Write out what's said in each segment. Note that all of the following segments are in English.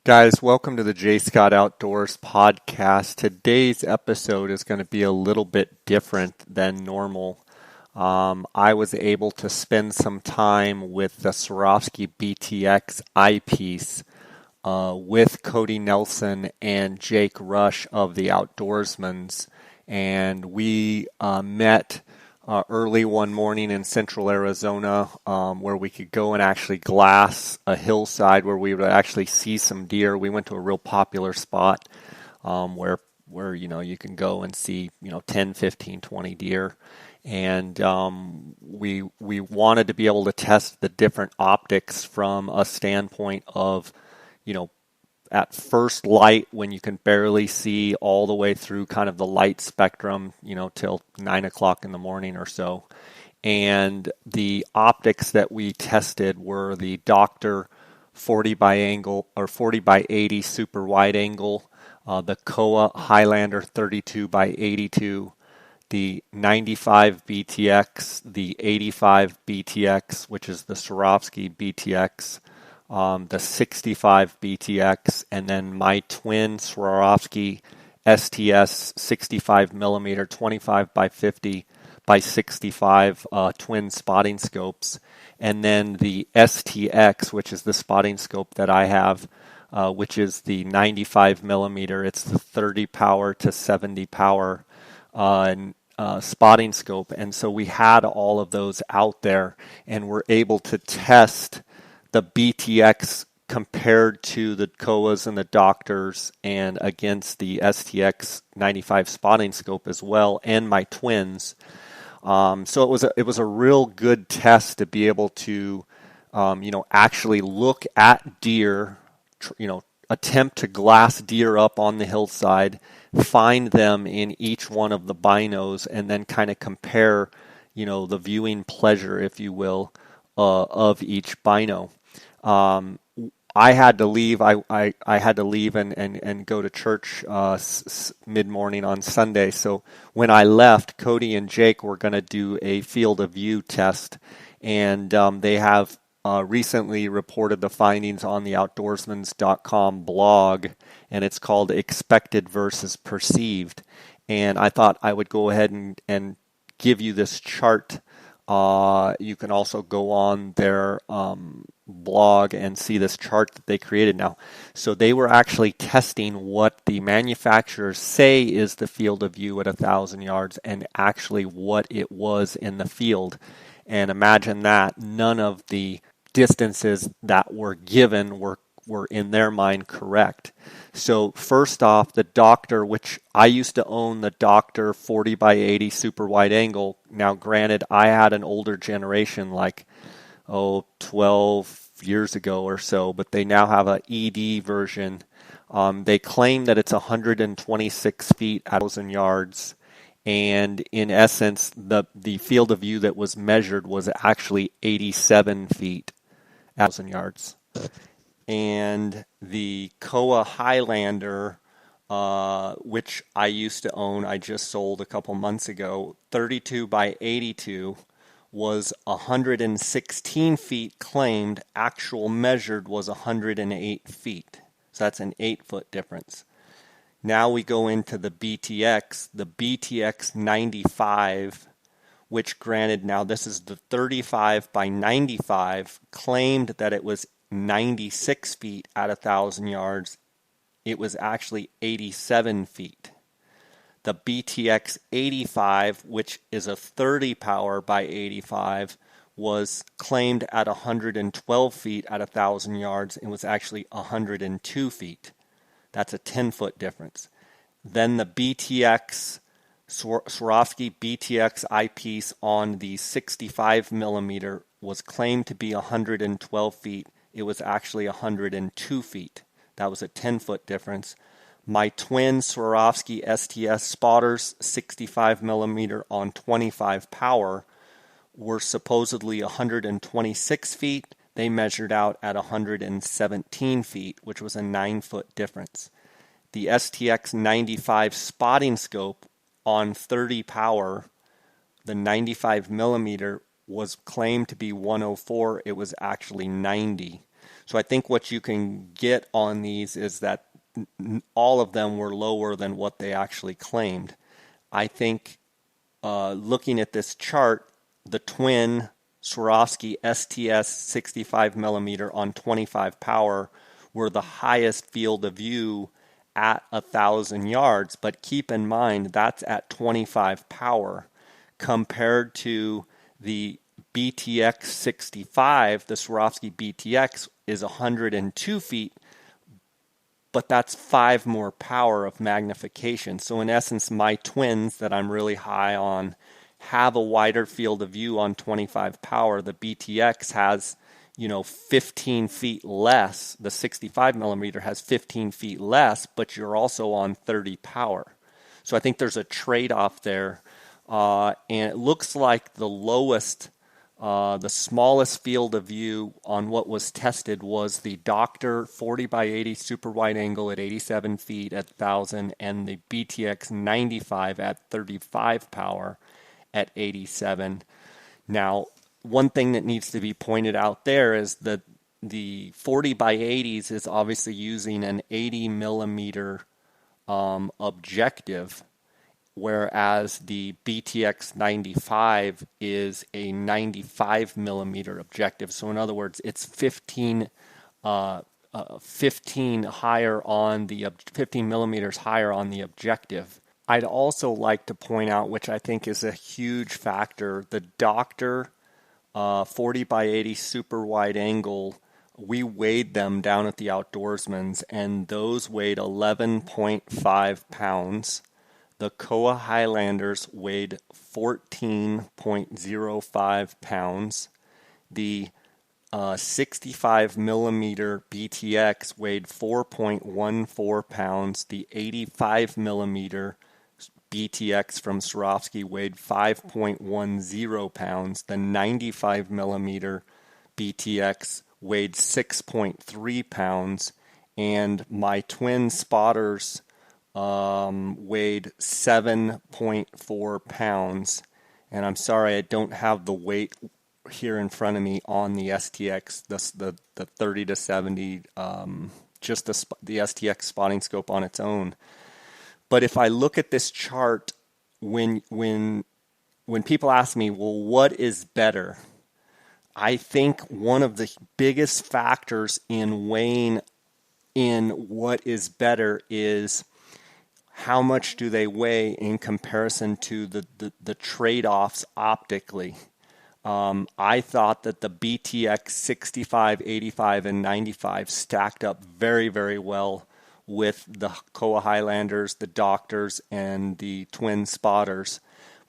Guys, welcome to the J. Scott Outdoors podcast. Today's episode is going to be a little bit different than normal. I was able to spend some time with the Swarovski BTX eyepiece with Cody Nelson and Jake Rush of the Outdoorsmans, and we met early one morning in central Arizona where we could go and actually glass a hillside where we would actually see some deer. We went to a real popular spot where you can go and see 10, 15, 20 deer. And we wanted to be able to test the different optics from a standpoint of, at first light when you can barely see all the way through kind of the light spectrum, till 9 o'clock in the morning or so. And the optics that we tested were the Doctor 40 by 80 super wide angle, the Kowa Highlander 32 by 82, the 95 BTX, the 85 BTX, which is the Swarovski BTX, the 65 BTX, and then my twin Swarovski STS 65 millimeter 25 by 50 by 65 twin spotting scopes, and then the STX, which is the spotting scope that I have, which is the 95 millimeter. It's the 30 power to 70 power spotting scope, and so we had all of those out there, and we're able to test the BTX compared to the Kowas and the Doctors and against the STX 95 spotting scope as well, and my twins. So it was a real good test to be able to, actually look at deer, attempt to glass deer up on the hillside, find them in each one of the binos, and then kind of compare, the viewing pleasure, if you will, of each bino. I had to leave. I had to leave and go to church mid morning on Sunday. So when I left, Cody and Jake were going to do a field of view test, and they have recently reported the findings on the Outdoorsmans.com blog, and it's called Expected versus Perceived. And I thought I would go ahead and give you this chart. You can also go on their blog and see this chart that they created now. So they were actually testing what the manufacturers say is the field of view at 1,000 yards and actually what it was in the field. And imagine that none of the distances that were given were in their mind correct. So first off, the Doctor, which I used to own the Doctor 40 by 80 super wide angle. Now granted, I had an older generation, like 12 years ago or so, but they now have an ED version. They claim that it's 126 feet at 1,000 yards. And in essence, the field of view that was measured was actually 87 feet at 1,000 yards. And the Kowa Highlander, which I used to own, I just sold a couple months ago, 32 by 82, was 116 feet claimed. Actual measured was 108 feet. So that's an 8-foot difference. Now we go into the BTX 95, which granted, now this is the 35 by 95, claimed that it was 96 feet at 1,000 yards. It was actually 87 feet. The BTX 85, which is a 30 power by 85, was claimed at 112 feet at 1,000 yards. It was actually 102 feet. That's a 10-foot difference. Then the BTX, Swarovski BTX eyepiece on the 65 millimeter was claimed to be 112 feet. It was actually 102 feet. That was a 10-foot difference. My twin Swarovski STS Spotters 65 millimeter on 25 power were supposedly 126 feet. They measured out at 117 feet, which was a 9-foot difference. The STX 95 spotting scope on 30 power, the 95 millimeter, was claimed to be 104. It was actually 90. So I think what you can get on these is that all of them were lower than what they actually claimed. I think looking at this chart, the Twin Swarovski STS 65 millimeter on 25 power were the highest field of view at 1,000 yards. But keep in mind, that's at 25 power compared to the BTX 65. The Swarovski BTX is 102 feet, but that's 5 more power of magnification. So in essence, my twins that I'm really high on have a wider field of view on 25 power. The BTX has, 15 feet less. The 65 millimeter has 15 feet less, but you're also on 30 power. So I think there's a trade-off there. And it looks like the smallest field of view on what was tested was the Doctor 40 by 80 super wide angle at 87 feet at 1,000 and the BTX 95 at 35 power at 87. Now, one thing that needs to be pointed out there is that the 40 by 80s is obviously using an 80 millimeter objective, whereas the BTX 95 is a 95 millimeter objective. So in other words, it's 15 higher on the 15 millimeters higher on the objective. I'd also like to point out, which I think is a huge factor, the Doctor 40 by 80 super wide angle. We weighed them down at the Outdoorsmans, and those weighed 11.5 pounds. The Kowa Highlanders weighed 14.05 pounds. The 65 millimeter BTX weighed 4.14 pounds. The 85 millimeter BTX from Swarovski weighed 5.10 pounds. The 95 millimeter BTX weighed 6.3 pounds. And my Twin Spotters weighed 7.4 pounds. And I'm sorry I don't have the weight here in front of me on the STX, the 30 to 70, just the STX spotting scope on its own. But if I look at this chart, when people ask me, well, what is better? I think one of the biggest factors in weighing in what is better is how much do they weigh in comparison to the trade-offs optically. I thought that the BTX 65, 85, and 95 stacked up very, very well with the Kowa Highlanders, the Doctors, and the Twin Spotters.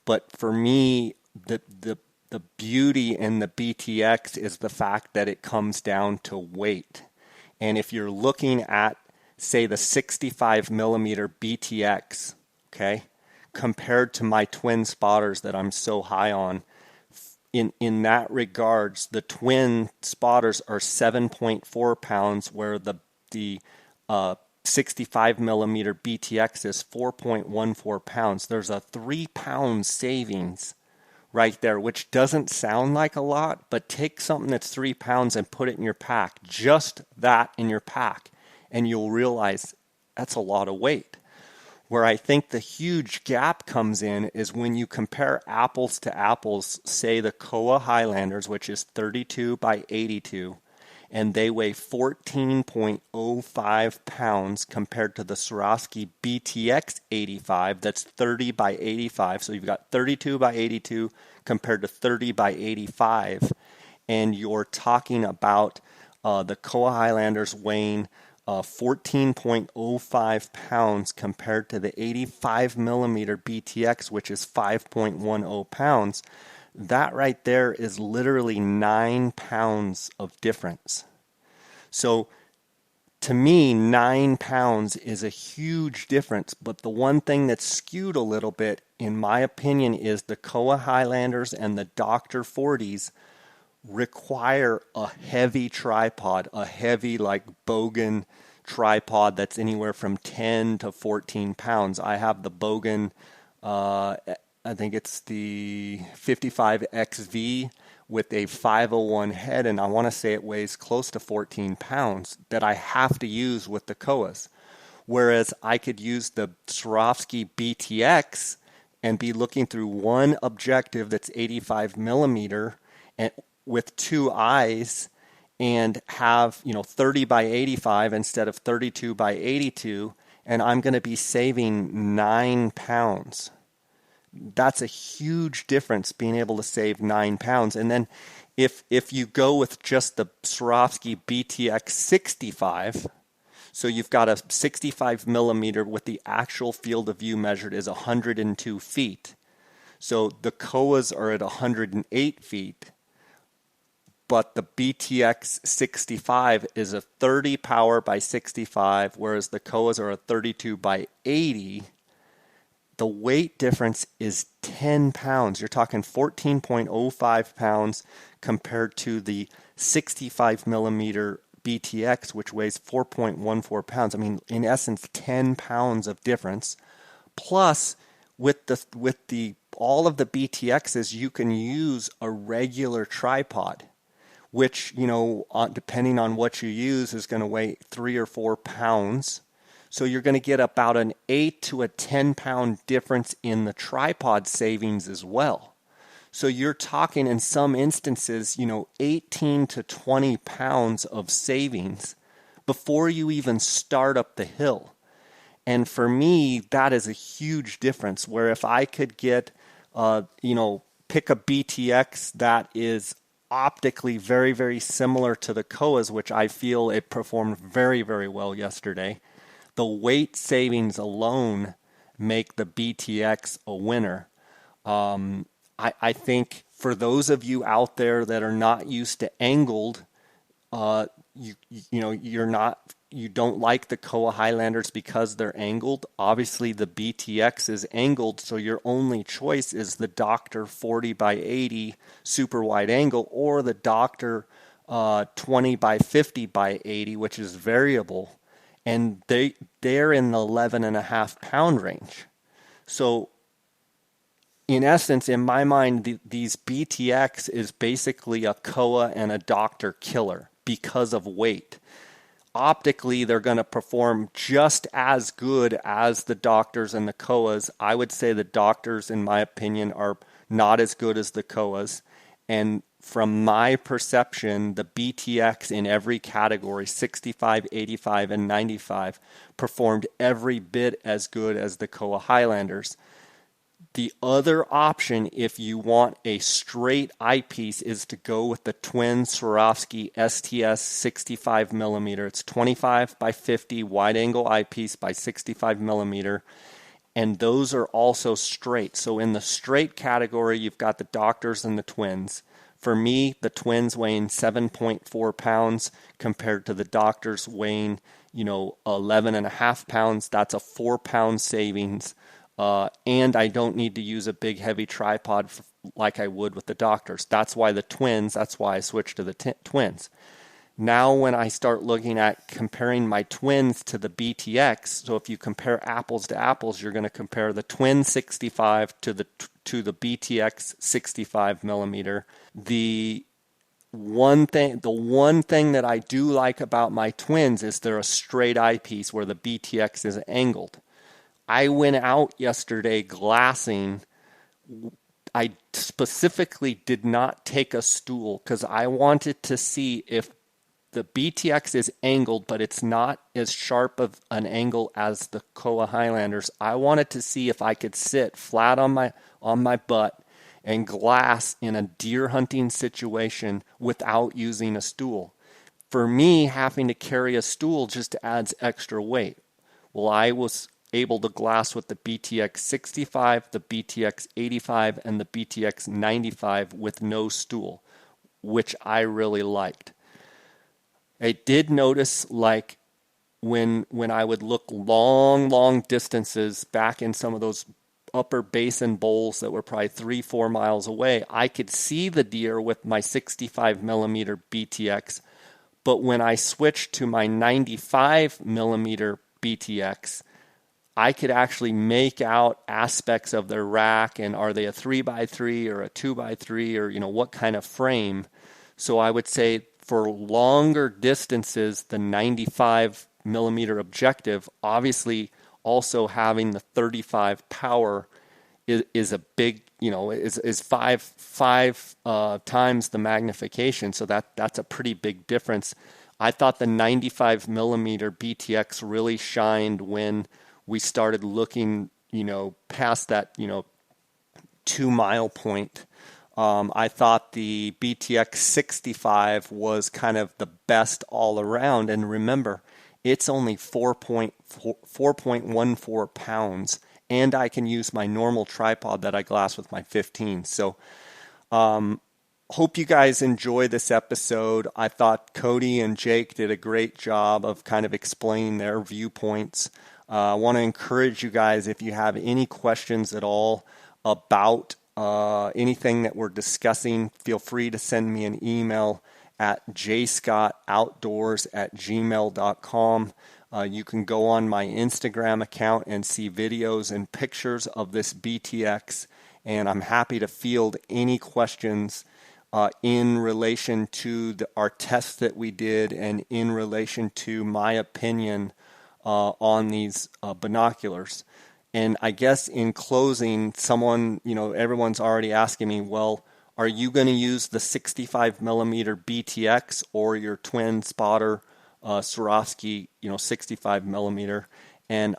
But for me, the beauty in the BTX is the fact that it comes down to weight. And if you're looking at, say, the 65 millimeter BTX, okay, compared to my Twin Spotters that I'm so high on, in that regards, the Twin Spotters are 7.4 pounds, where the 65 millimeter BTX is 4.14 pounds. There's a 3 pound savings right there, which doesn't sound like a lot, but take something that's 3 pounds and put it in your pack, just that in your pack, and you'll realize that's a lot of weight. Where I think the huge gap comes in is when you compare apples to apples, say the Kowa Highlanders, which is 32 by 82, and they weigh 14.05 pounds compared to the Swarovski BTX 85, that's 30 by 85. So you've got 32 by 82 compared to 30 by 85. And you're talking about the Kowa Highlanders weighing 14.05 pounds compared to the 85 millimeter BTX, which is 5.10 pounds. That right there is literally 9 pounds of difference. So to me, 9 pounds is a huge difference. But the one thing that's skewed a little bit, in my opinion, is the Kowa Highlanders and the Dr. 40s require a heavy tripod, a heavy like Bogan tripod that's anywhere from 10 to 14 pounds. I have the Bogan, I think it's the 55XV, with a 501 head, and I want to say it weighs close to 14 pounds, that I have to use with the Kowas. Whereas I could use the Swarovski BTX and be looking through one objective that's 85 millimeter and with two eyes, and have 30 by 85 instead of 32 by 82, and I'm going to be saving 9 pounds. That's a huge difference, being able to save 9 pounds. And then if you go with just the Swarovski BTX 65, so you've got a 65 millimeter with the actual field of view measured is 102 feet. So the Kowas are at 108 feet, but the BTX 65 is a 30 power by 65, whereas the Kowas are a 32 by 80. The weight difference is 10 pounds. You're talking 14.05 pounds compared to the 65 millimeter BTX, which weighs 4.14 pounds. I mean, in essence, 10 pounds of difference. Plus, with the all of the BTXs, you can use a regular tripod, which, depending on what you use, is going to weigh 3 or 4 pounds. So you're going to get about an 8 to a 10 pound difference in the tripod savings as well. So you're talking in some instances, 18 to 20 pounds of savings before you even start up the hill. And for me, that is a huge difference, where if I could get, pick a BTX that is optically very, very similar to the Kowas, which I feel it performed very, very well yesterday, the weight savings alone make the BTX a winner. I think for those of you out there that are not used to angled, you don't like the Kowa Highlanders because they're angled. Obviously, the BTX is angled, so your only choice is the Dr. 40 by 80 super wide angle, or the Dr. 20 by 50 by 80, which is variable. And they're in the 11.5 pound range. So in essence, in my mind, these BTX is basically a Kowa and a Dr. killer because of weight. Optically, they're going to perform just as good as the Doctors and the Kowas. I would say the Doctors, in my opinion, are not as good as the Kowas. And from my perception, the BTX in every category, 65, 85, and 95, performed every bit as good as the Kowa Highlanders. The other option, if you want a straight eyepiece, is to go with the Twin Swarovski STS 65 millimeter. It's 25 by 50 wide angle eyepiece by 65 millimeter. And those are also straight. So in the straight category, you've got the Doctors and the Twins. For me, the Twins weighing 7.4 pounds compared to the Doctors weighing, 11.5 pounds. That's a 4 pound savings. And I don't need to use a big heavy tripod like I would with the Doctors. That's why I switched to the Twins. Now when I start looking at comparing my Twins to the BTX, so if you compare apples to apples, you're going to compare the Twin 65 to the BTX 65 millimeter. The one thing that I do like about my Twins is they're a straight eyepiece, where the BTX is angled. I went out yesterday glassing. I specifically did not take a stool because I wanted to see if the BTX is angled, but it's not as sharp of an angle as the Kowa Highlanders. I wanted to see if I could sit flat on my butt and glass in a deer hunting situation without using a stool. For me, having to carry a stool just adds extra weight. Well, I was able to glass with the BTX 65, the BTX 85, and the BTX 95 with no stool, which I really liked. I did notice, like, when I would look long distances back in some of those upper basin bowls that were probably 3-4 miles away, I could see the deer with my 65 millimeter BTX. But when I switched to my 95 millimeter BTX, I could actually make out aspects of their rack, and are they a 3x3 or a 2x3, or what kind of frame. So I would say for longer distances, the 95 millimeter objective, obviously also having the 35 power is a big, is five times the magnification. So that's a pretty big difference. I thought the 95 millimeter BTX really shined when we started looking, past that, 2 mile point. I thought the BTX 65 was kind of the best all around. And remember, it's only 4.14 pounds. And I can use my normal tripod that I glass with my 15. So hope you guys enjoy this episode. I thought Cody and Jake did a great job of kind of explaining their viewpoints. I want to encourage you guys, if you have any questions at all about anything that we're discussing, feel free to send me an email at jscottoutdoors@gmail.com. You can go on my Instagram account and see videos and pictures of this BTX, and I'm happy to field any questions in relation to our test that we did, and in relation to my opinion on these binoculars. And I guess in closing, everyone's already asking me, well, are you going to use the 65 millimeter BTX or your twin spotter Swarovski, 65 millimeter? And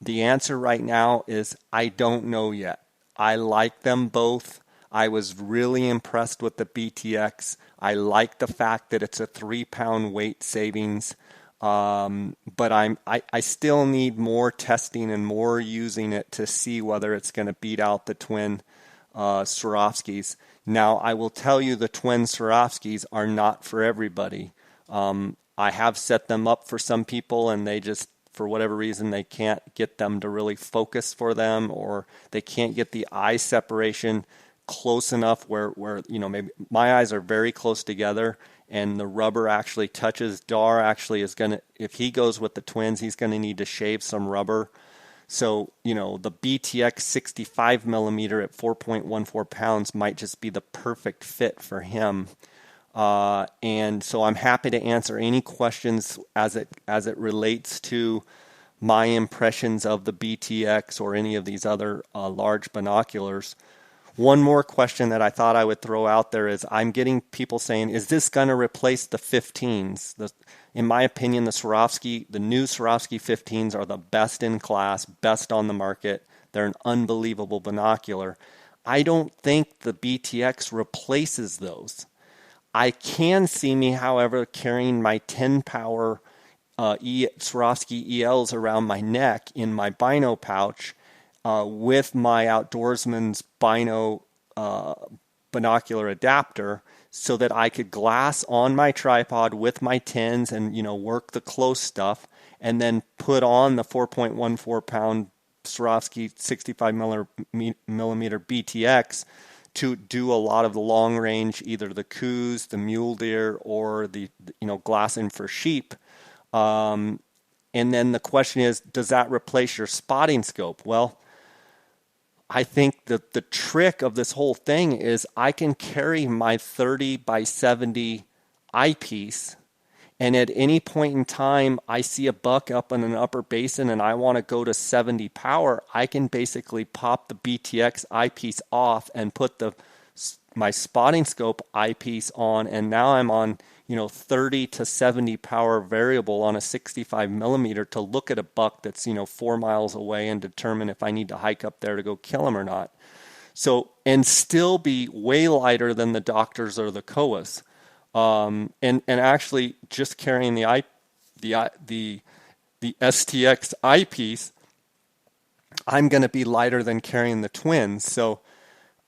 the answer right now is I don't know yet. I like them both. I was really impressed with the BTX. I like the fact that it's a 3-pound weight savings. But I still need more testing and more using it to see whether it's going to beat out the twin Swarovskis. Now, I will tell you, the twin Swarovskis are not for everybody. I have set them up for some people, and they just, for whatever reason, they can't get them to really focus for them, or they can't get the eye separation close enough where maybe my eyes are very close together and the rubber actually touches. Dar actually is going to, if he goes with the twins, he's going to need to shave some rubber. So, the BTX 65 millimeter at 4.14 pounds might just be the perfect fit for him. And so I'm happy to answer any questions as it relates to my impressions of the BTX or any of these other large binoculars. One more question that I thought I would throw out there is, I'm getting people saying, is this going to replace the 15s? In my opinion, the new Swarovski 15s are the best in class, best on the market. They're an unbelievable binocular. I don't think the BTX replaces those. I can see me, however, carrying my 10 power Swarovski ELs around my neck in my bino pouch, with my Outdoorsmans binocular adapter, so that I could glass on my tripod with my 10s and work the close stuff, and then put on the 4.14 pound Swarovski 65 millimeter BTX to do a lot of the long range, either the coos, the mule deer, or the glassing for sheep. And then the question is, does that replace your spotting scope? Well, I think that the trick of this whole thing is I can carry my 30 by 70 eyepiece, and at any point in time I see a buck up in an upper basin and I want to go to 70 power, I can basically pop the BTX eyepiece off and put my spotting scope eyepiece on, and now I'm on 30 to 70 power variable on a 65 millimeter to look at a buck that's 4 miles away and determine if I need to hike up there to go kill him or not. So, and still be way lighter than the Doctors or the Kowas. And actually just carrying the STX eyepiece, I'm going to be lighter than carrying the twins. So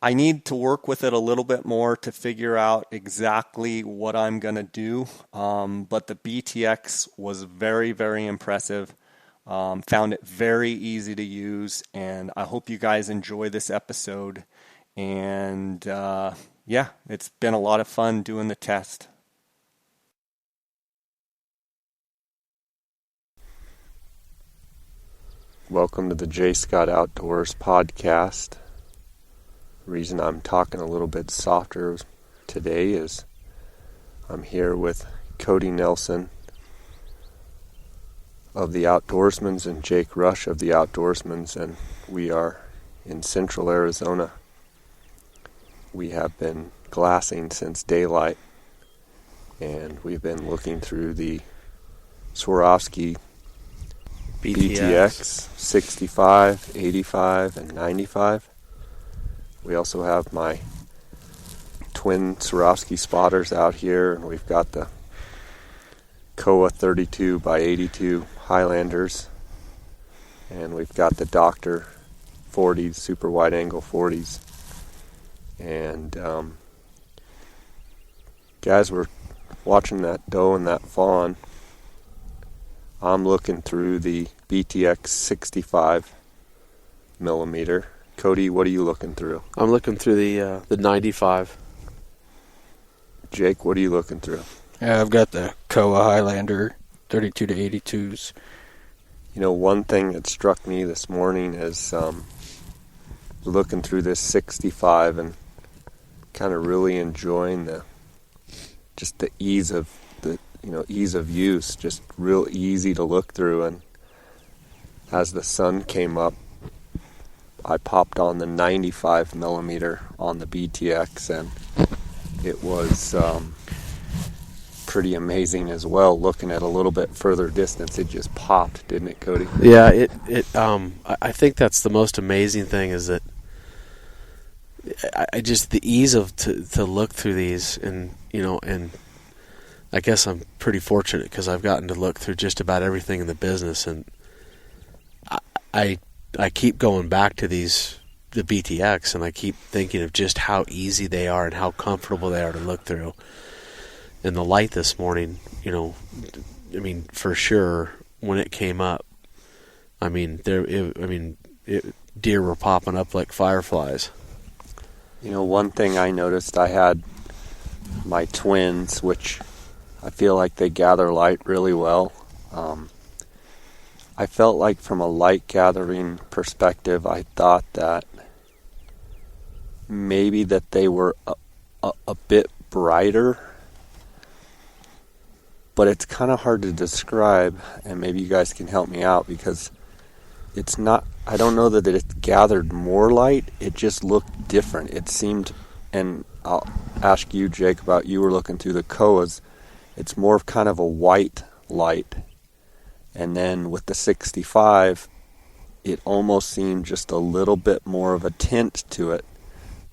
I need to work with it a little bit more to figure out exactly what I'm going to do. But the BTX was very, very impressive. Found it very easy to use, and I hope you guys enjoy this episode. And yeah, it's been a lot of fun doing the test. Welcome to the J. Scott Outdoors podcast. The reason I'm talking a little bit softer today is I'm here with Cody Nelson of the Outdoorsmans and Jake Rush of the Outdoorsmans, and we are in central Arizona. We have been glassing since daylight, and we've been looking through the Swarovski BTX 65, 85, and 95. We also have my Twin Swarovski Spotters out here, and we've got the Kowa 32 by 82 Highlanders, and we've got the Doctor 40s, super wide angle 40s. And guys, we're watching that doe and that fawn. I'm looking through the BTX 65 millimeter. Cody, what are you looking through? I'm looking through the 95. Jake, what are you looking through? Yeah, I've got the Kowa Highlander 32 to 82s. You know, one thing that struck me this morning is looking through this 65 and kind of really enjoying the ease of use, just real easy to look through. And as the sun came up, I popped on the 95 millimeter on the BTX, and it was pretty amazing as well. Looking at a little bit further distance, it just popped, didn't it, Cody? Yeah, I think that's the most amazing thing, is that I just the ease of to look through these, and I guess I'm pretty fortunate because I've gotten to look through just about everything in the business, and I keep going back to the BTX, and I keep thinking of just how easy they are and how comfortable they are to look through. And the light this morning, for sure, when it came up, deer were popping up like fireflies. You know, one thing I noticed, I had my twins, which I feel like they gather light really well. I felt like from a light gathering perspective, I thought that maybe that they were a bit brighter, but it's kind of hard to describe, and maybe you guys can help me out, because it's not, I don't know that it gathered more light, it just looked different. It seemed, and I'll ask you, Jake, about you were looking through the Kowas, it's more of kind of a white light. And then with the 65, it almost seemed just a little bit more of a tint to it.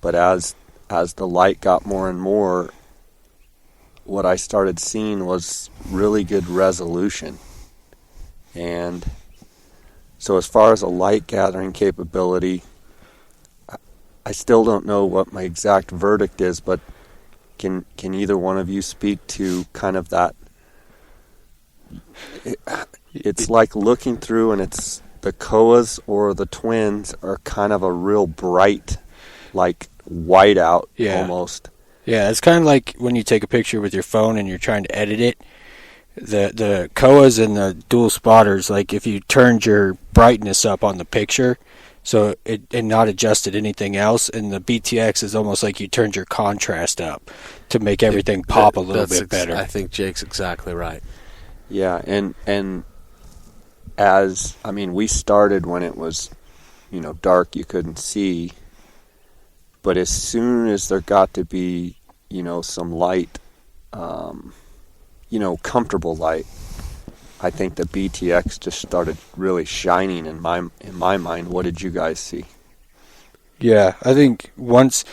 But as the light got more and more, what I started seeing was really good resolution. And so as far as a light gathering capability, I still don't know what my exact verdict is, but can either one of you speak to kind of that? It's like looking through, and it's the Kowas or the Twins are kind of a real bright, like whiteout almost. Yeah, it's kind of like when you take a picture with your phone and you're trying to edit it. The Kowas and the dual spotters, like if you turned your brightness up on the picture, so it and not adjusted anything else, and the BTX is almost like you turned your contrast up to make everything pop a little bit better. I think Jake's exactly right. Yeah, and we started when it was, dark, you couldn't see, but as soon as there got to be, some light, comfortable light, I think the BTX just started really shining in my mind. What did you guys see? Yeah, I think once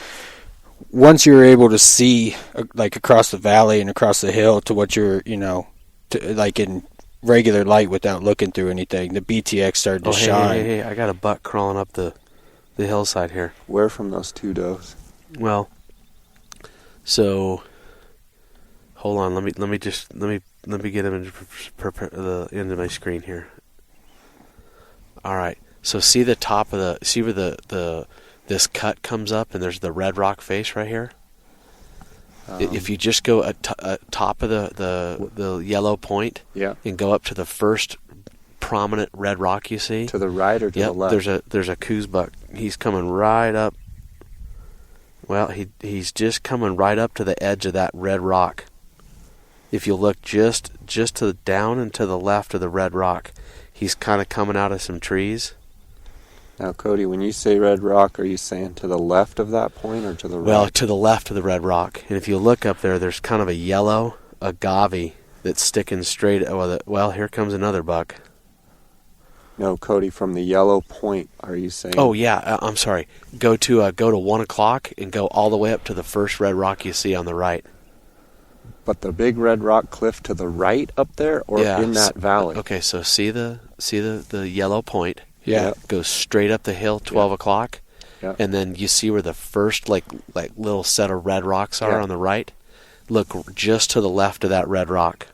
you're able to see like across the valley and across the hill to what you're, like in regular light without looking through anything, the BTX started to shine. Hey, I got a buck crawling up the hillside here. Where from those two does? Well, so hold on. Let me get him into the end of my screen here. All right. So see the top of where this cut comes up, and there's the red rock face right here. If you just go at top of the yellow point, yeah, and go up to the first prominent red rock you see? To the right or to the left? There's a coos buck. He's coming right up. Well, he's just coming right up to the edge of that red rock. If you look just to the down and to the left of the red rock, he's kind of coming out of some trees. Now, Cody, when you say red rock, are you saying to the left of that point or to the right? Well, to the left of the red rock. And if you look up there, there's kind of a yellow agave that's sticking straight. Well, here comes another buck. No, Cody, from the yellow point, are you saying? Oh yeah, I'm sorry. Go to 1 o'clock and go all the way up to the first red rock you see on the right. But the big red rock cliff to the right up there, or in that valley? Okay, so see the yellow point. Yeah. Yep. Goes straight up the hill, 12 o'clock. Yep. And then you see where the first like little set of red rocks are Yeah. on the right. Look just to the left of that red rock.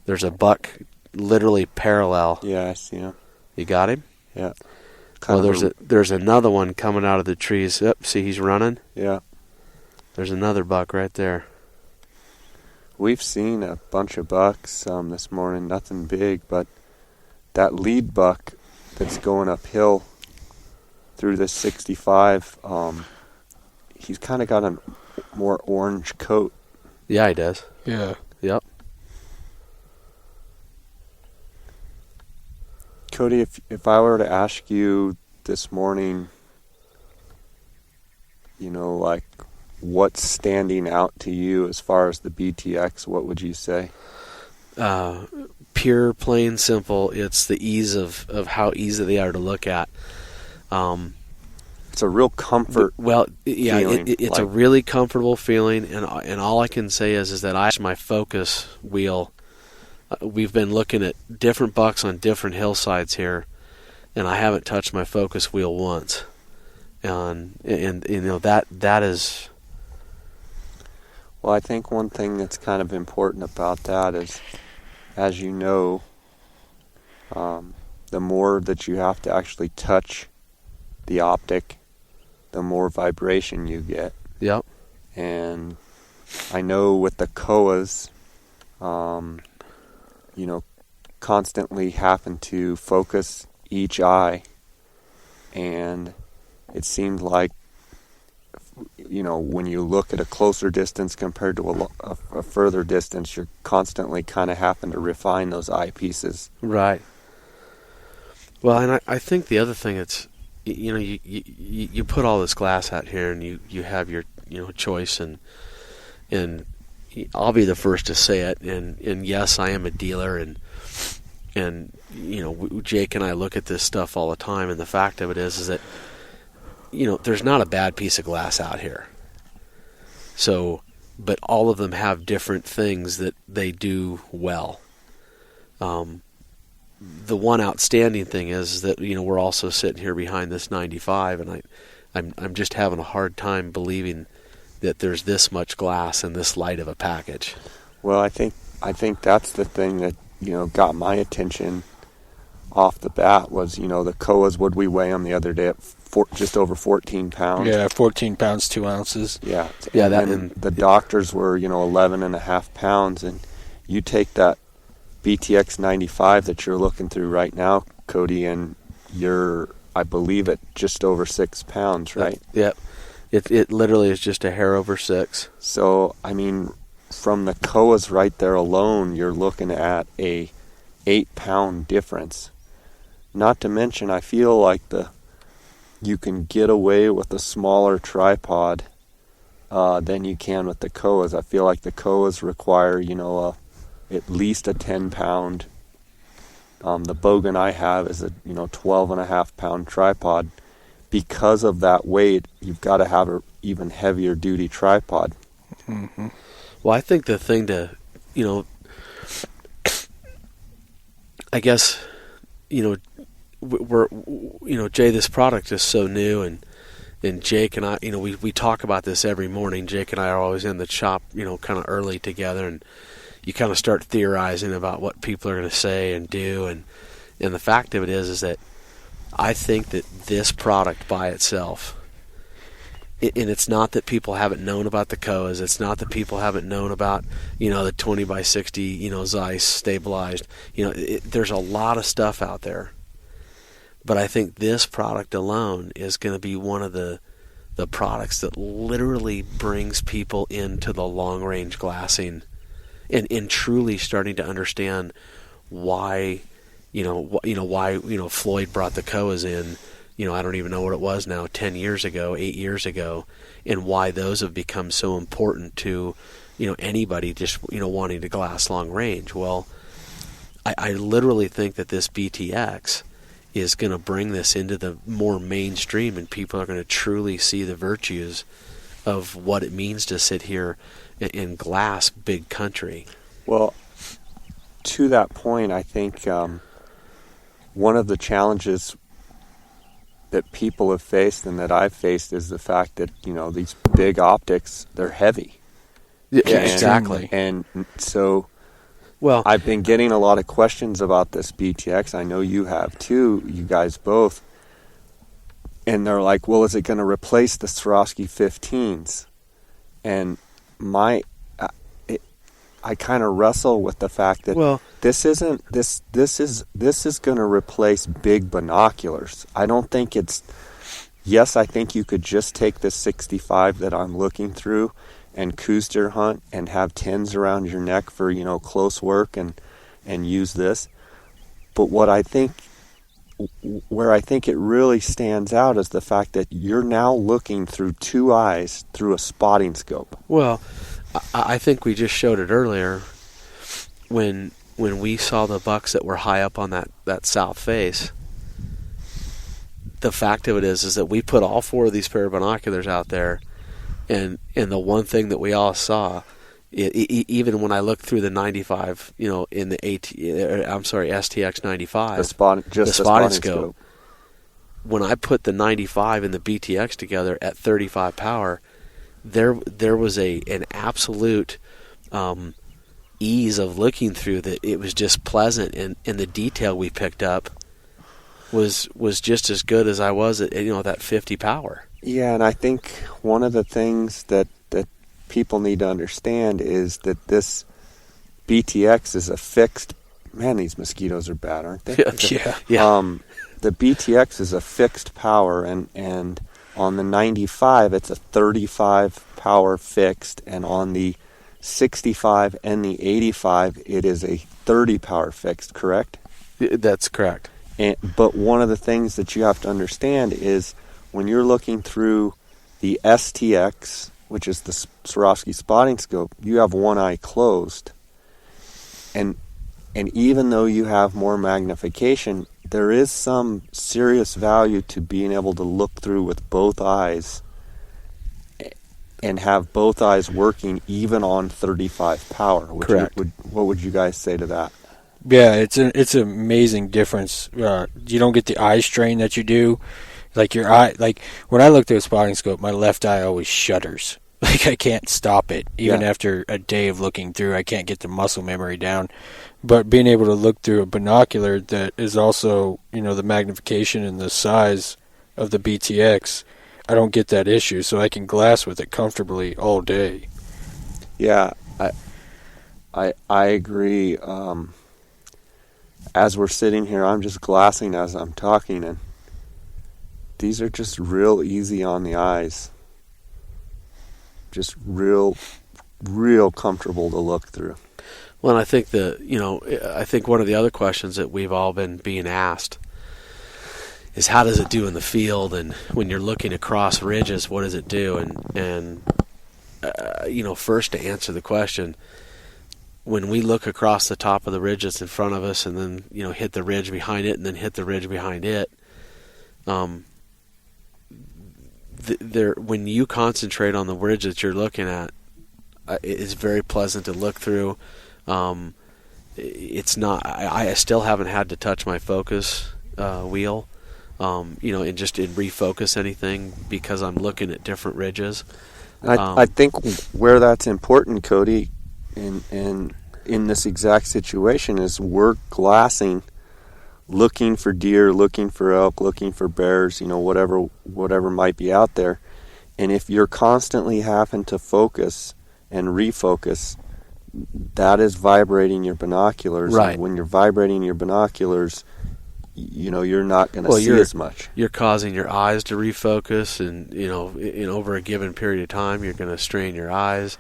There's a buck literally parallel. Yeah, I see him. You got him? Yeah. Well, there's another one coming out of the trees. Yep, see he's running? Yeah. There's another buck right there. We've seen a bunch of bucks this morning, nothing big, but that lead buck that's going uphill through this 65, he's kind of got a more orange coat. Yeah, he does. Yeah. Yep. Cody, if I were to ask you this morning, like what's standing out to you as far as the BTX, what would you say? Pure, plain, simple. It's the ease of how easy they are to look at. It's a real comfort. Well, yeah, feeling, it's a really comfortable feeling, and all I can say is that I my focus wheel. We've been looking at different bucks on different hillsides here, and I haven't touched my focus wheel once. And that is. Well, I think one thing that's kind of important about that is, as you know, the more that you have to actually touch the optic, the more vibration you get. Yep. And I know with the Kowas, constantly having to focus each eye, and it seemed like, when you look at a closer distance compared to a further distance, you're constantly kind of having to refine those eyepieces. Right. Well, and I think the other thing it's, you put all this glass out here and you have your choice, and I'll be the first to say it, and yes, I am a dealer, and Jake and I look at this stuff all the time, and the fact of it is that there's not a bad piece of glass out here. So, but all of them have different things that they do well. The one outstanding thing is that we're also sitting here behind this 95, and I'm just having a hard time believing that there's this much glass in this light of a package. Well, I think that's the thing that got my attention off the bat was the Kowas. Would we weigh them the other day at just over 14 pounds? Yeah, 14 pounds 2 ounces. Yeah, yeah. And the doctors were 11 and a half pounds, and you take that BTX 95 that you're looking through right now, Cody, and you're, I believe, at just over 6 pounds, right? Yep. It literally is just a hair over 6. So, I mean, from the Kowas right there alone, you're looking at a 8-pound difference. Not to mention, I feel like you can get away with a smaller tripod than you can with the Kowas. I feel like the Kowas require, at least a 10-pound. The Bogan I have is a 12.5-pound tripod. Because of that weight, you've got to have an even heavier duty tripod. Mm-hmm. Well, I think the thing to, I guess, we're Jay, this product is so new, and Jake and I, we talk about this every morning. Jake and I are always in the shop, kind of early together, and you kind of start theorizing about what people are going to say and do, and the fact of it is that I think that this product by itself and it's not that people haven't known about the Kowas. It's not that people haven't known about, the 20 by 60, Zeiss stabilized. There's a lot of stuff out there. But I think this product alone is going to be one of the products that literally brings people into the long range glassing, and truly starting to understand why, why Floyd brought the Kowas in. I don't even know what it was now, 10 years ago, 8 years ago, and why those have become so important to, anybody just, wanting to glass long range. Well, I literally think that this BTX is going to bring this into the more mainstream, and people are going to truly see the virtues of what it means to sit here and glass big country. Well, to that point, I think one of the challenges that people have faced and that I've faced is the fact that, these big optics, they're heavy. Yeah, exactly. And so well, I've been getting a lot of questions about this BTX. I know you have too, you guys both. And they're like, well, is it going to replace the Swarovski 15s? And I kind of wrestle with the fact that this is going to replace big binoculars. I don't think it's. Yes, I think you could just take the 65 that I'm looking through and coos deer hunt and have 10s around your neck for close work and use this. But where I think it really stands out is the fact that you're now looking through two eyes through a spotting scope. Well, I think we just showed it earlier when we saw the bucks that were high up on that south face. The fact of it is that we put all four of these pair of binoculars out there, and the one thing that we all saw, even when I looked through the 95, in the STX 95, the spotting scope. When I put the 95 and the BTX together at 35 power, there was an absolute ease of looking through that. It was just pleasant, and the detail we picked up was just as good as I was at that 50 power. Yeah, and I think one of the things that people need to understand is that this BTX is a fixed. Man, these mosquitoes are bad, aren't they? Yeah. The BTX is a fixed power, and on the 95, it's a 35 power fixed, and on the 65 and the 85, it is a 30 power fixed, correct? That's correct. But one of the things that you have to understand is when you're looking through the STX, which is the Swarovski spotting scope, you have one eye closed. And even though you have more magnification, there is some serious value to being able to look through with both eyes and have both eyes working even on 35 power. Correct. What would you guys say to that? Yeah, it's an amazing difference. You don't get the eye strain that you do. Like your eye, like when I look through a spotting scope, my left eye always shudders. Like I can't stop it. Even after a day of looking through, I can't get the muscle memory down. But being able to look through a binocular that is also, the magnification and the size of the BTX, I don't get that issue. So I can glass with it comfortably all day. Yeah, I agree. As we're sitting here, I'm just glassing as I'm talking, and these are just real easy on the eyes. Just real comfortable to look through. Well, and I think I think one of the other questions that we've all been being asked is how does it do in the field, and when you're looking across ridges, what does it do? And first to answer the question, when we look across the top of the ridge that's in front of us, and then hit the ridge behind it, and then hit the ridge behind it, when you concentrate on the ridge that you're looking at, it's very pleasant to look through. It's not. I still haven't had to touch my focus wheel, and refocus anything because I'm looking at different ridges. I think where that's important, Cody, in this exact situation is we're glassing, looking for deer, looking for elk, looking for bears, whatever might be out there. And if you're constantly having to focus and refocus, that is vibrating your binoculars. Right. And when you're vibrating your binoculars, you're not going to see as much. You're causing your eyes to refocus, and in over a given period of time, you're going to strain your eyes.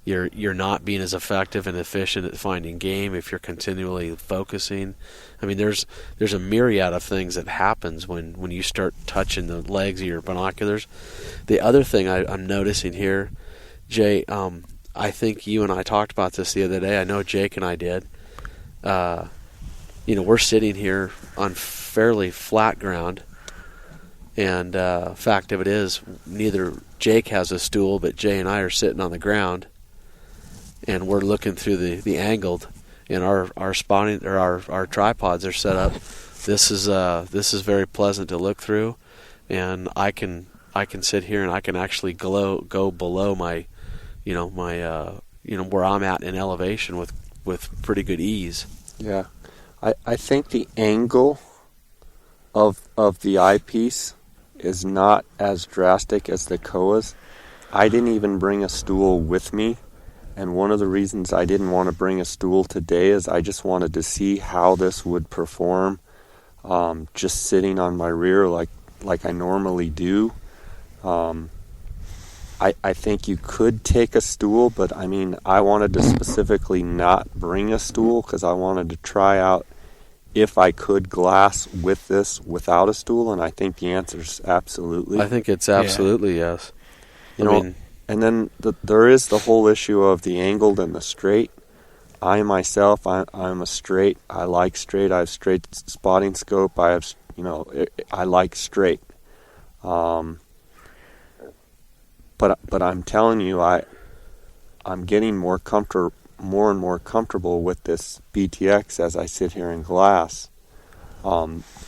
You're not being as effective and efficient at finding game if you're continually focusing. I mean, there's a myriad of things that happens when you start touching the legs of your binoculars. The other thing I'm noticing here, Jay, I think you and I talked about this the other day. I know Jake and I did. We're sitting here on fairly flat ground, and fact of it is, neither Jake has a stool, but Jay and I are sitting on the ground, and we're looking through the angled, and our spotting or our tripods are set up. This is very pleasant to look through, and I can sit here and I can actually go below my where I'm at in elevation with pretty good ease. Yeah. I think the angle of the eyepiece is not as drastic as the Kowas. I didn't even bring a stool with me, and one of the reasons I didn't want to bring a stool today is I just wanted to see how this would perform just sitting on my rear like I normally do. I think you could take a stool, but I mean, I wanted to specifically not bring a stool because I wanted to try out if I could glass with this without a stool, and I think the answer is absolutely. I think it's absolutely yes. And then there is the whole issue of the angled and the straight. I myself, I'm a straight. I like straight. I have straight spotting scope. I like straight. But I'm telling you, I'm getting more and more comfortable with this BTX as I sit here in glass.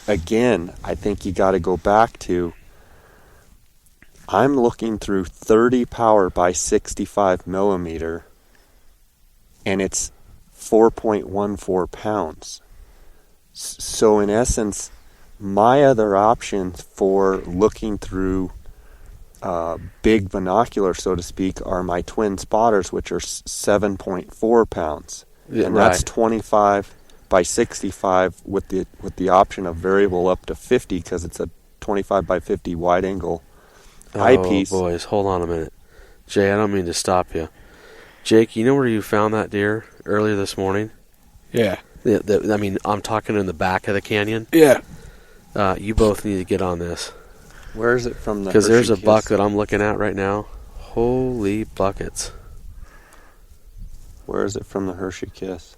Again, I think you got to go back to, I'm looking through 30 power by 65 millimeter, and it's 4.14 pounds. So in essence, my other options for looking through big binocular, so to speak, are my Twin Spotters, which are 7.4 pounds, and that's 25 by 65 with the option of variable up to 50 because it's a 25 by 50 wide angle eyepiece. Oh, boys, hold on a minute. Jay, I don't mean to stop you. Jake, you know where you found that deer earlier this morning? Yeah. I mean, I'm talking in the back of the canyon. Yeah. You both need to get on this. Where is it from? Because there's a buck that I'm looking at right now. Holy buckets. Where is it from the Hershey Kiss?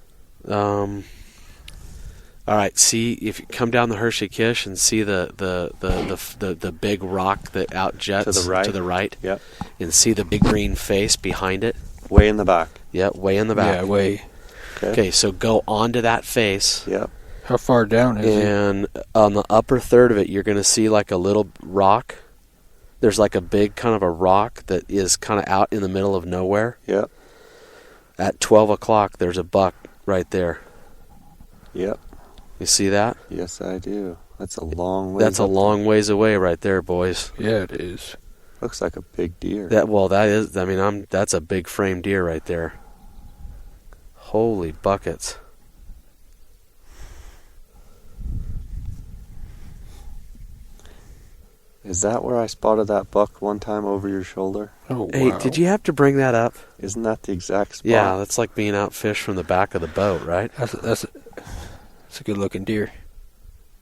All right, see, if you come down the Hershey Kiss and see the big rock that outjets to the right. Yep. And see the big green face behind it. Way in the back. Yep, way in the back. Yeah, way. Okay, so go onto that face. Yep. How far down is it? And on the upper third of it, you're going to see like a little rock. There's like a big kind of a rock that is kind of out in the middle of nowhere. Yep. At 12 o'clock, there's a buck right there. Yep. You see that? Yes, I do. That's a long way. That's a long ways away right there, boys. Yeah, it is. Looks like a big deer. That's a big frame deer right there. Holy buckets. Is that where I spotted that buck one time over your shoulder? Oh, Hey, wow. did you have to bring that up? Isn't that the exact spot? Yeah, that's like being out fish from the back of the boat, right? That's a good looking deer.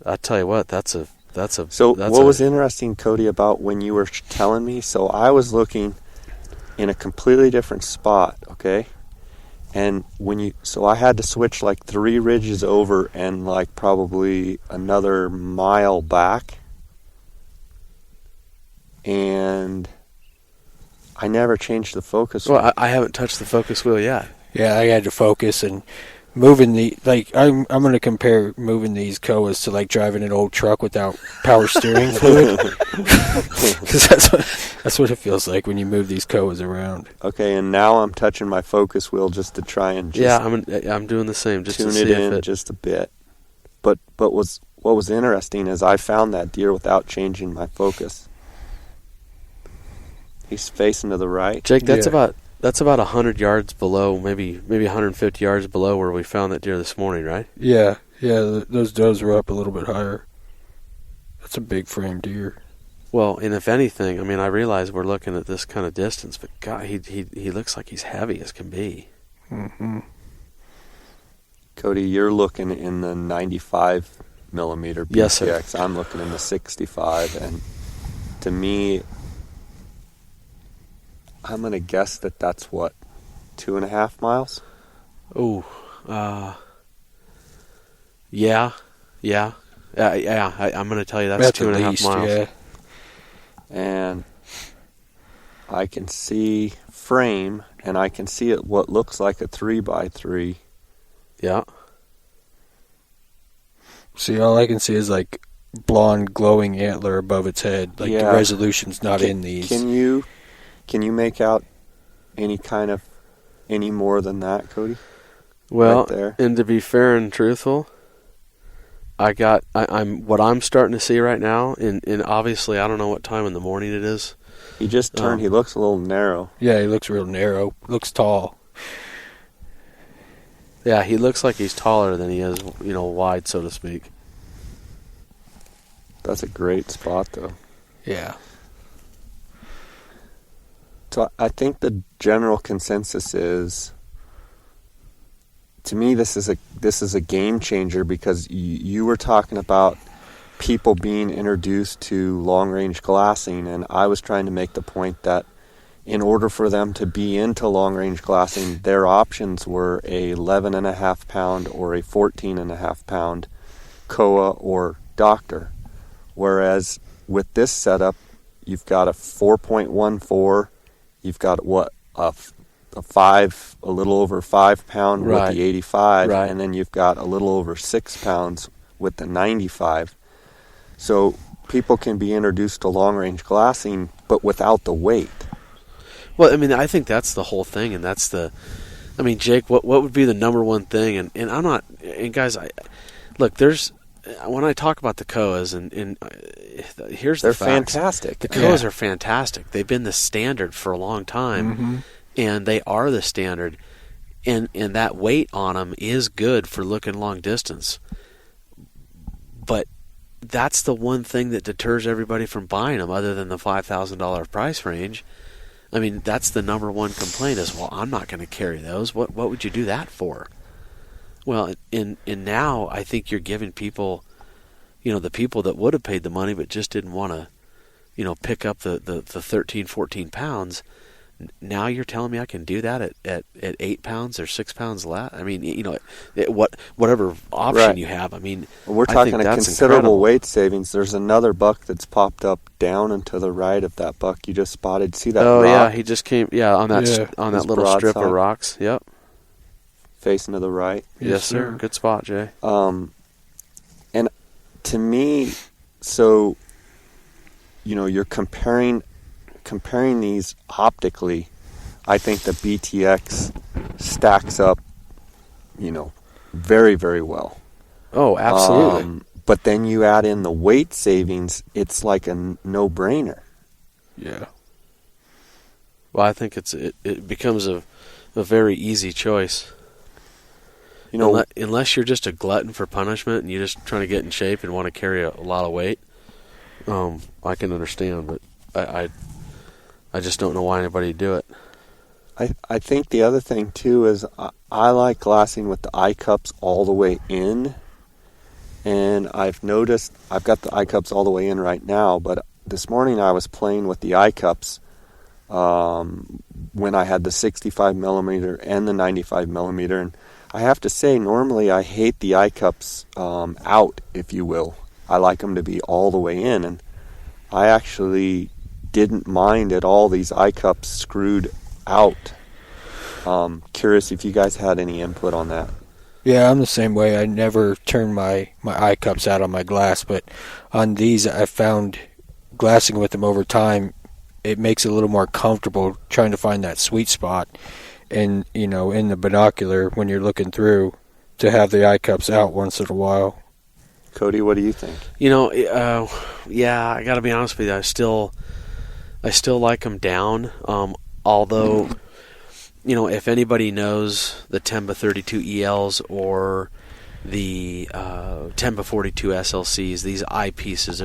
I tell you what, that's a. So what was interesting, Cody, about when you were telling me? So I was looking in a completely different spot, okay? And so I had to switch like 3 ridges over and like probably another mile back. And I never changed the focus. Well, I haven't touched the focus wheel yet. Yeah, I had to focus and moving I'm going to compare moving these Kowas to like driving an old truck without power steering fluid, because that's what it feels like when you move these Kowas around. Okay, and now I'm touching my focus wheel just to try and I'm doing the same just tune to see it in if just a bit. But what was interesting is I found that deer without changing my focus. He's facing to the right. Jake, that's about 100 yards below, maybe 150 yards below where we found that deer this morning, right? Yeah. Those does were up a little bit higher. That's a big frame deer. Well, and if anything, I mean, I realize we're looking at this kind of distance, but God, he looks like he's heavy as can be. Mm-hmm. Cody, you're looking in the 95 millimeter BTX. Yes, sir. I'm looking in the 65, and to me, I'm going to guess that that's what, 2.5 miles? Oh, yeah. I'm going to tell you that's 2.5 miles. Yeah. And I can see frame, and I can see it what looks like a 3x3. Yeah. See, all I can see is like blonde glowing antler above its head. Like the resolution's not in these. Can you make out any more than that, Cody? Well, right there. And to be fair and truthful, I'm what I'm starting to see right now, and obviously I don't know what time in the morning it is. He just turned. He looks a little narrow. Yeah, he looks real narrow. Looks tall. Yeah, he looks like he's taller than he is, wide, so to speak. That's a great spot, though. Yeah. So I think the general consensus is, to me, this is a game changer, because you were talking about people being introduced to long-range glassing, and I was trying to make the point that in order for them to be into long-range glassing, their options were a 11.5 pound or a 14.5 pound Kowa or Doctor. Whereas with this setup, you've got a 4.14, you've got a little over 5 pound right. with the 85, right. and then you've got a little over 6 pounds with the 95. So people can be introduced to long-range glassing, but without the weight. Well, I mean, I think that's the whole thing, and Jake, what would be the number one thing? And I'm not, and guys, when I talk about the Kowas, and here's the facts. They're fantastic. The Kowas are fantastic. They've been the standard for a long time, and they are the standard, and that weight on them is good for looking long distance. But that's the one thing that deters everybody from buying them, other than the $5,000 price range. I mean, that's the number one complaint is, well, I'm not going to carry those. What would you do that for? Well, and now I think you're giving people, the people that would have paid the money but just didn't want to, pick up the 13, 14 pounds. Now you're telling me I can do that at 8 pounds or 6 pounds less? I mean, whatever option right. you have. I mean, we're talking a considerable incredible weight savings. There's another buck that's popped up down and to the right of that buck you just spotted. See that? Oh, rock? yeah, he just came. Yeah, on that little strip of rocks. Yep. Facing to the right. Yes, sir. Good spot, Jay. And to me, so you're comparing these optically. I think the BTX stacks up, very, very well. Oh, absolutely. But then you add in the weight savings, it's like a no-brainer. Yeah. Well, I think it becomes a very easy choice. Unless you're just a glutton for punishment and you're just trying to get in shape and want to carry a lot of weight, I can understand, but I just don't know why anybody would do it. I think the other thing, too, is I like glassing with the eye cups all the way in. And I've noticed, I've got the eye cups all the way in right now, but this morning I was playing with the eye cups when I had the 65 millimeter and the 95 millimeter. And I have to say, normally I hate the eye cups out, if you will. I like them to be all the way in. And I actually didn't mind at all these eye cups screwed out. Curious if you guys had any input on that. Yeah, I'm the same way. I never turn my eye cups out on my glass, but on these I found glassing with them over time, it makes it a little more comfortable trying to find that sweet spot. And, in the binocular, when you're looking through, to have the eye cups out once in a while. Cody, what do you think? Yeah, I got to be honest with you. I still like them down. Although, you know, if anybody knows the Temba 32 ELs or the Temba 42 SLCs, these eyepieces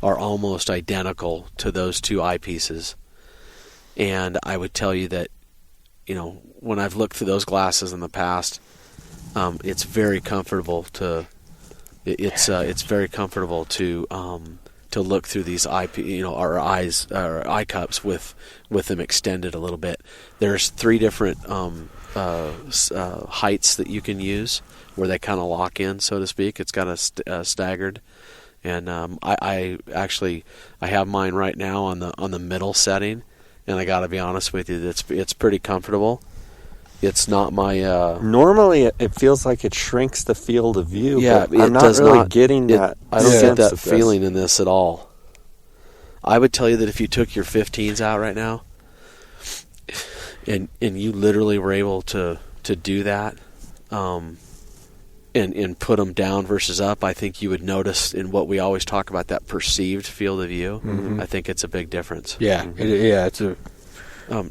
are almost identical to those two eyepieces. And I would tell you that, you know, when I've looked through those glasses in the past, it's very comfortable to look through these our eye cups with them extended a little bit. There's 3 different heights that you can use where they kind of lock in, so to speak. It's got a staggered, and I have mine right now on the middle setting, and I got to be honest with you, it's pretty comfortable. It's not my. Normally, it feels like it shrinks the field of view. Yeah, but I'm not really getting that. I don't get that feeling in this at all. I would tell you that if you took your 15s out right now, and you literally were able to do that, and put them down versus up, I think you would notice in what we always talk about, that perceived field of view. Mm-hmm. I think it's a big difference. Yeah, it's a.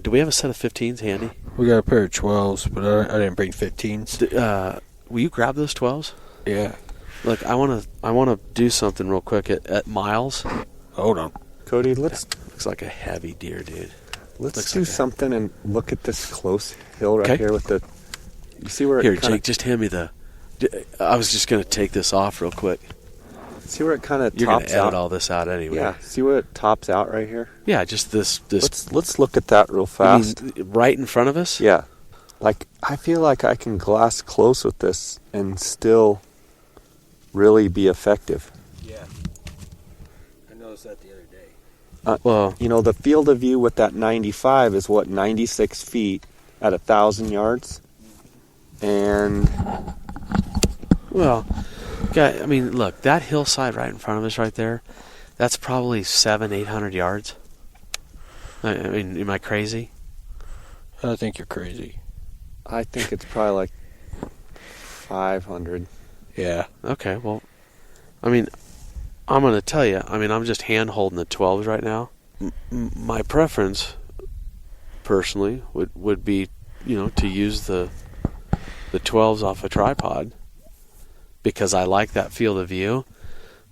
Do we have a set of 15s handy? We got a pair of 12s, but I didn't bring 15s. Will you grab those 12s? Yeah. Look, I want to do something real quick at Miles. Hold on. Cody, looks like a heavy deer, dude. Let's do something and look at this close hill right here with the. You see where here, Jake, just hand me the. I was just going to take this off real quick. See where it kind of tops out? You're going to edit all this out anyway. Yeah. See where it tops out right here? Yeah, just this. Let's look at that real fast. You mean right in front of us? Yeah. Like, I feel like I can glass close with this and still really be effective. Yeah. I noticed that the other day. Well, you know, the field of view with that 95 is 96 feet at 1,000 yards. And well, guy, I mean, look, that hillside right in front of us right there, that's probably 700-800 yards. I mean, am I crazy? I think you're crazy. I think it's probably like 500. Yeah. Okay, well, I mean, I'm going to tell you, I mean, I'm just hand-holding the 12s right now. My preference, personally, would be, you know, to use the 12s off a tripod because I like that field of view.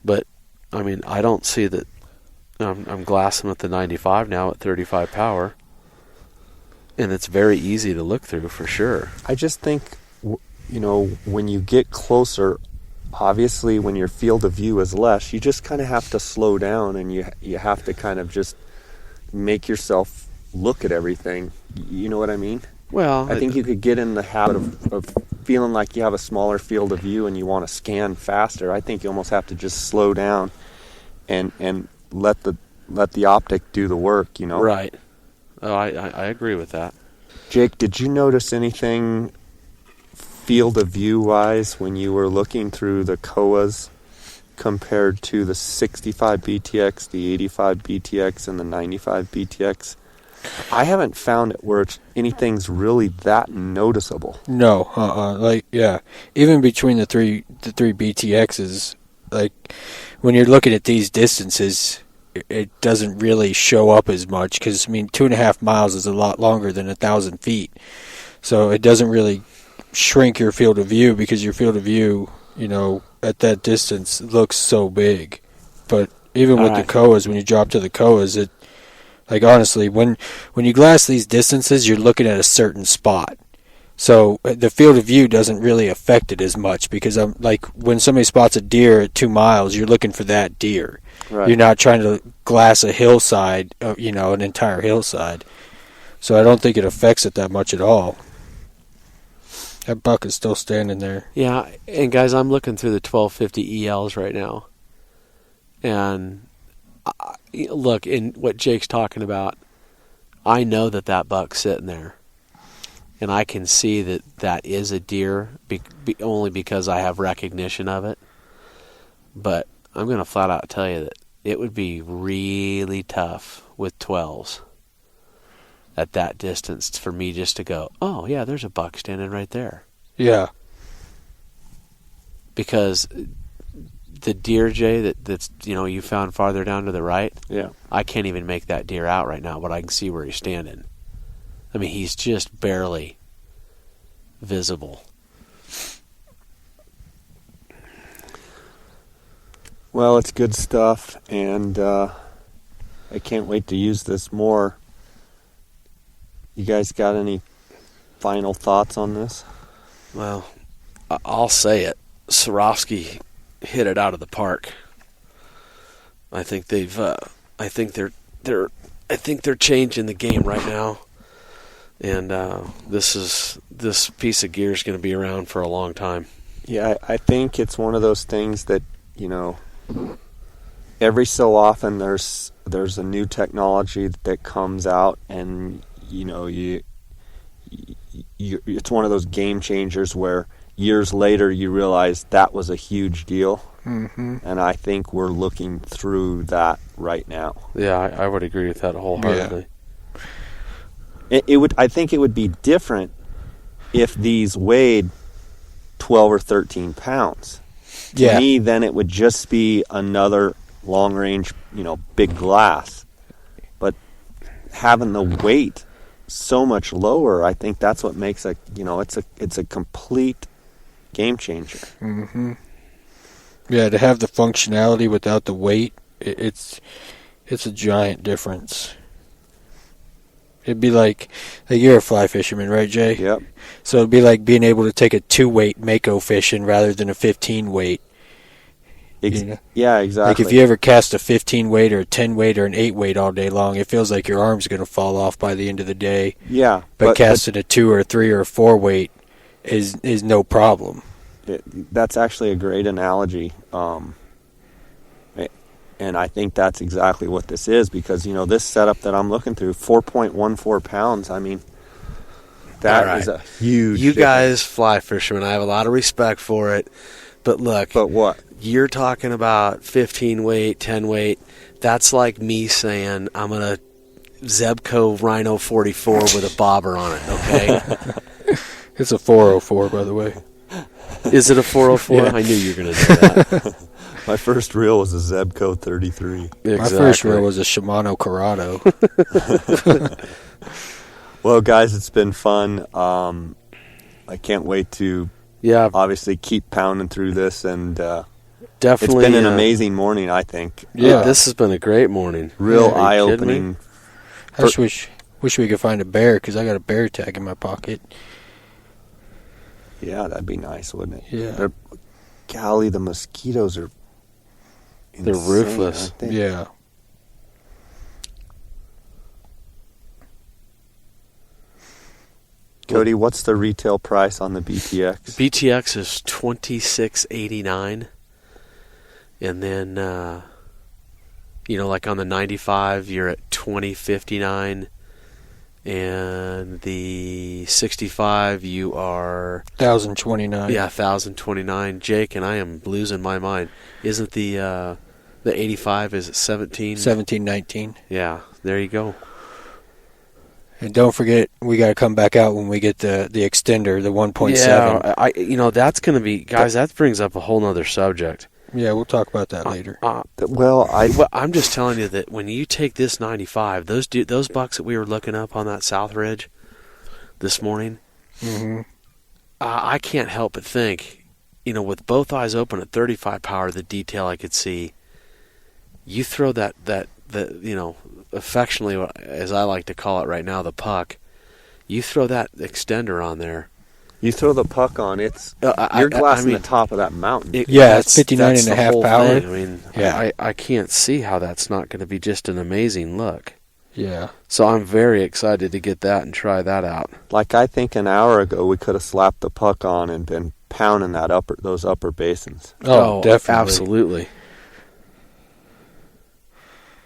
But, I mean, I don't see that. I'm glassing with the 95 now at 35 power. And it's very easy to look through for sure. I just think, you know, when you get closer, obviously when your field of view is less, you just kind of have to slow down and you have to kind of just make yourself look at everything. You know what I mean? Well, I think you could get in the habit of feeling like you have a smaller field of view and you want to scan faster. I think you almost have to just slow down and let the optic do the work, you know? Right. Oh, I agree with that. Jake, did you notice anything field of view wise when you were looking through the Kowas compared to the 65 BTX, the 85 BTX, and the 95 BTX? I haven't found it where anything's really that noticeable. No, like, yeah. Even between the three BTXs, like, when you're looking at these distances, it doesn't really show up as much because, I mean, 2.5 miles is a lot longer than 1,000 feet. So it doesn't really shrink your field of view because your field of view, you know, at that distance looks so big. But even with the Kowas, when you drop to the Kowas, it, like, honestly, when you glass these distances, you're looking at a certain spot. So the field of view doesn't really affect it as much because, like, when somebody spots a deer at 2 miles, you're looking for that deer. Right. You're not trying to glass a hillside, you know, an entire hillside. So I don't think it affects it that much at all. That buck is still standing there. Yeah, and guys, I'm looking through the 1250 ELs right now. And look, in what Jake's talking about, I know that buck's sitting there. And I can see that is a deer only because I have recognition of it. But I'm going to flat out tell you that it would be really tough with 12s at that distance for me just to go, oh, yeah, there's a buck standing right there. Yeah. Because the deer, Jay, that's you found farther down to the right. Yeah. I can't even make that deer out right now, but I can see where he's standing. I mean, he's just barely visible. Well, it's good stuff, and I can't wait to use this more. You guys got any final thoughts on this? Well, I'll say it. Swarovski hit it out of the park. I think they've. I think they're changing the game right now, and this piece of gear is going to be around for a long time. Yeah, I think it's one of those things that every so often there's a new technology that comes out, and it's one of those game changers where years later you realize that was a huge deal. Mm-hmm. And I think we're looking through that right now. Yeah, I would agree with that wholeheartedly. Yeah. I think it would be different if these weighed 12 or 13 pounds. To me, then it would just be another long range, big glass. But having the weight so much lower, I think that's what makes it's a complete game changer. Mm-hmm. Yeah, to have the functionality without the weight, it's a giant difference. It'd be like you're a fly fisherman, right, Jay? Yep. So it'd be like being able to take a 2-weight Mako fishing rather than a 15-weight. Yeah, exactly. Like if you ever cast a 15-weight or a 10-weight or an 8-weight all day long, it feels like your arm's going to fall off by the end of the day. Yeah. But casting a 2 or a 3 or a 4-weight is no problem. That's actually a great analogy. And I think that's exactly what this is, because, this setup that I'm looking through, 4.14 pounds, I mean, that is a huge You difference. guys fly fishermen, I have a lot of respect for it. But look, But what? You're talking about 15 weight, 10 weight. That's like me saying I'm going to Zebco Rhino 44 with a bobber on it, okay? It's a 404, by the way. Is it a 404? Yeah. I knew you were going to do that. My first reel was a Zebco 33. Exactly. My first reel was a Shimano Corrado. Well, guys, it's been fun. I can't wait to obviously keep pounding through this, and definitely it's been an amazing morning, I think. Yeah, this has been a great morning. Real eye-opening. I just wish we could find a bear, because I got a bear tag in my pocket. Yeah, that'd be nice, wouldn't it? Yeah. Golly, the mosquitoes are insane, They're ruthless. aren't they? Yeah. Cody, what's the retail price on the BTX? BTX is $26.89, and then like on the 95, you're at $20.59, and the 65, you are $1,029. Yeah, $1,029. Jake, and I am losing my mind. Isn't the 85 is it 17? $1,719. Yeah, there you go. And don't forget, we got to come back out when we get the extender, the 1.7. Yeah, that's going to be, guys. That brings up a whole nother subject. Yeah, we'll talk about that later. I'm just telling you that when you take this 95, those bucks that we were looking up on that South Ridge this morning, I can't help but think, with both eyes open at 35 power, the detail I could see. You throw that affectionately, as I like to call it right now, the puck. You throw that extender on there. You throw the puck on, you're glassing the top of that mountain. It's 59.5 power. Thing. I mean, I can't see how that's not going to be just an amazing look. Yeah. So I'm very excited to get that and try that out. Like, I think an hour ago we could have slapped the puck on and been pounding those upper basins. Oh, definitely. Absolutely.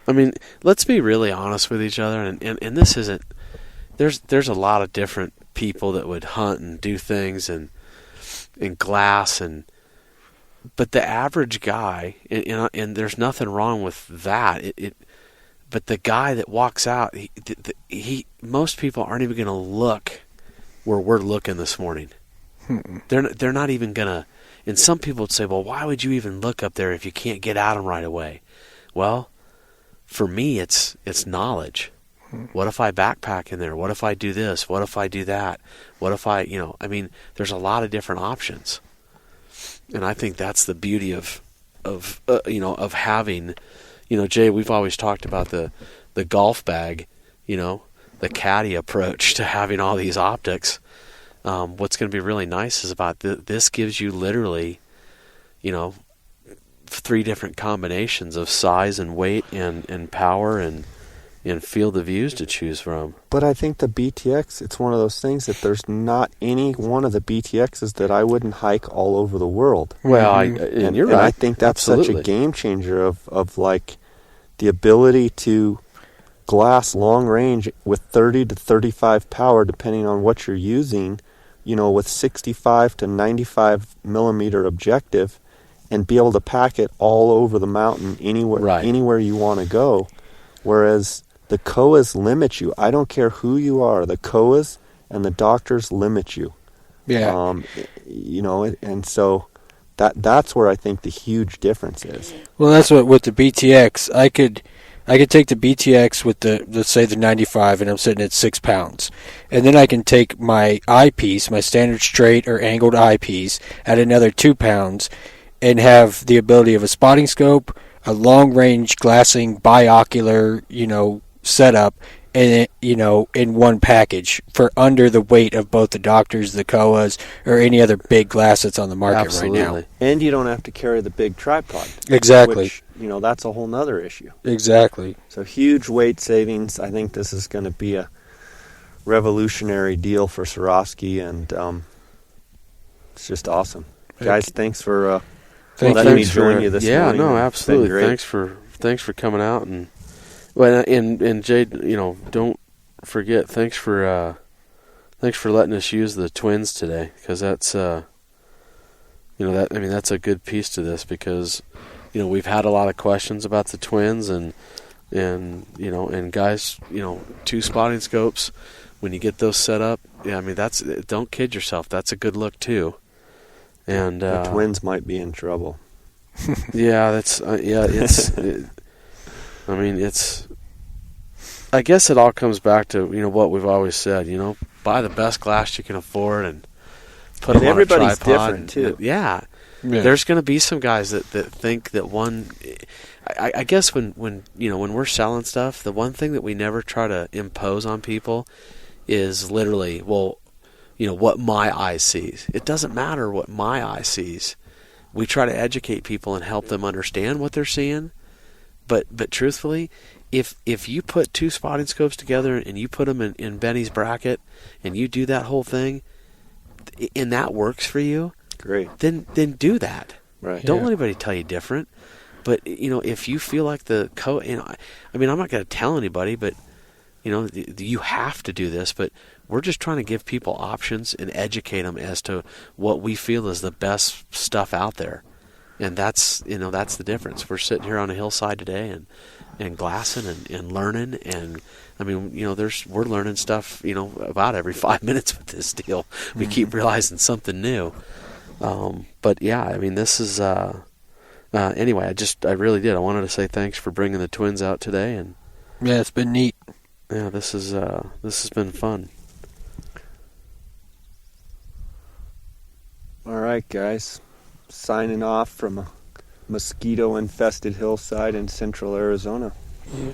I mean, let's be really honest with each other, and this isn't. There's a lot of different people that would hunt and do things and glass, but the average guy, and there's nothing wrong with that. But the guy that walks out, most people aren't even going to look where we're looking this morning. They're not even going to. And some people would say, well, why would you even look up there if you can't get at them right away? Well, for me, it's knowledge. What if I backpack in there? What if I do this? What if I do that? What if I, there's a lot of different options. And I think that's the beauty of having, Jay, we've always talked about the golf bag, the caddy approach to having all these optics. What's going to be really nice is about this gives you literally, 3 different combinations of size and weight and power and field of views to choose from. But I think the BTX, it's one of those things that there's not any one of the BTXs that I wouldn't hike all over the world. Well, and you're right. And I think that's Absolutely. such a game changer of like the ability to glass long range with 30 to 35 power, depending on what you're using, with 65 to 95 millimeter objective, and be able to pack it all over the mountain anywhere you want to go. Whereas the Kowas limit you. I don't care who you are. The Kowas and the doctors limit you. Yeah. And so that's where I think the huge difference is. Well, that's what with the BTX. I could take the BTX with let's say the 95, and I'm sitting at 6 pounds, and then I can take my eyepiece, my standard straight or angled eyepiece, at another 2 pounds, and have the ability of a spotting scope, a long range glassing binocular, setup, and in one package for under the weight of both the doctors, the Kowas, or any other big glass that's on the market right now. And you don't have to carry the big tripod. Exactly. Which, that's a whole nother issue. Exactly. So huge weight savings. I think this is going to be a revolutionary deal for Swarovski, and it's just awesome. Guys, thanks for letting me join you this morning. Yeah, no, absolutely. Thanks for coming out, and Jay, don't forget. Thanks for letting us use the twins today, because that's that's a good piece to this, because we've had a lot of questions about the twins, and guys, 2 spotting scopes, when you get those set up, don't kid yourself, that's a good look too. And the twins might be in trouble. Yeah, I guess it all comes back to what we've always said. Buy the best glass you can afford and put them on a tripod. Everybody's different too. Yeah. There's going to be some guys that think that one. I guess when we're selling stuff, the one thing that we never try to impose on people is literally, what my eye sees. It doesn't matter what my eye sees. We try to educate people and help them understand what they're seeing. But truthfully, if you put 2 spotting scopes together and you put them in Benny's bracket and you do that whole thing, and that works for you, great. Then do that. Right. Don't let anybody tell you different. But if you feel like I'm not going to tell anybody, but you have to do this. But we're just trying to give people options and educate them as to what we feel is the best stuff out there. And that's the difference. We're sitting here on a hillside today and glassing and learning, and we're learning stuff about every 5 minutes with this deal. We keep realizing something new. But yeah, this is anyway. I really did. I wanted to say thanks for bringing the twins out today, and yeah, it's been neat. Yeah, this has been fun. All right, guys. Signing off from a mosquito-infested hillside in central Arizona. Yeah.